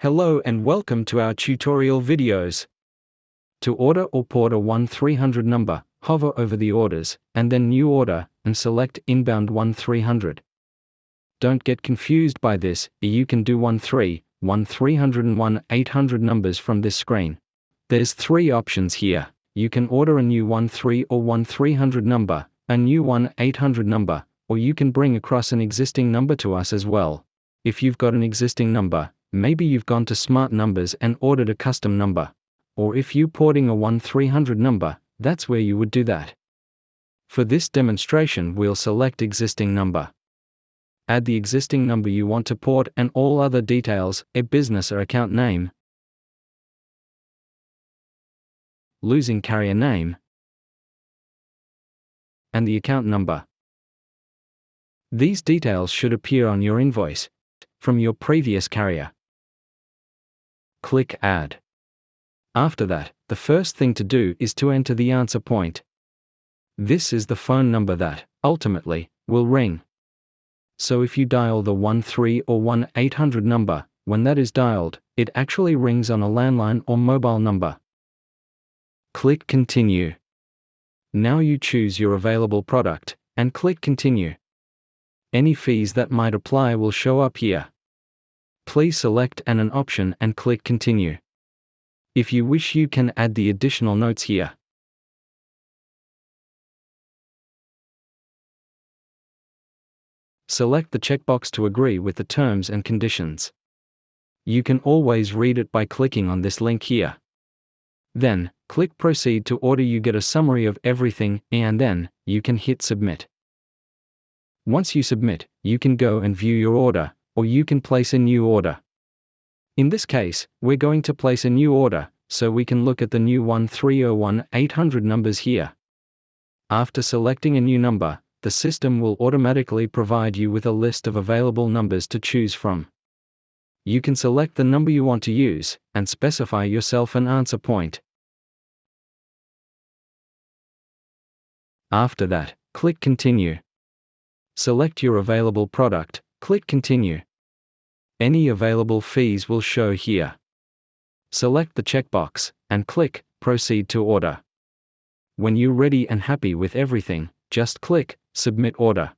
Hello and welcome to our tutorial videos. To order or port a 1300 number, hover over the orders, and then New Order, and select Inbound 1300. Don't get confused by this, you can do 13, 1300 and 1800 numbers from this screen. There's 3 options here. You can order a new 13 or 1300 number, a new 1800 number, or you can bring across an existing number to us as well. If you've got an existing number, maybe you've gone to Smart Numbers and ordered a custom number. Or if you're porting a 1300 number, that's where you would do that. For this demonstration, we'll select existing number. Add the existing number you want to port and all other details, a business or account name, losing carrier name, and the account number. These details should appear on your invoice from your previous carrier. Click Add. After that, the first thing to do is to enter the answer point. This is the phone number that, ultimately, will ring. So if you dial the 13 or 1800 number, when that is dialed, it actually rings on a landline or mobile number. Click Continue. Now you choose your available product, and click Continue. Any fees that might apply will show up here. Please select an option and click Continue. If you wish, you can add the additional notes here. Select the checkbox to agree with the terms and conditions. You can always read it by clicking on this link here. Then, click Proceed to order. You get a summary of everything, and then, you can hit Submit. Once you submit, you can go and view your order, or you can place a new order. In this case, we're going to place a new order, so we can look at the new 13 or 1800 numbers here. After selecting a new number, the system will automatically provide you with a list of available numbers to choose from. You can select the number you want to use, and specify yourself an answer point. After that, click Continue. Select your available product, click Continue. Any available fees will show here. Select the checkbox, and click Proceed to order. When you're ready and happy with everything, just click Submit Order.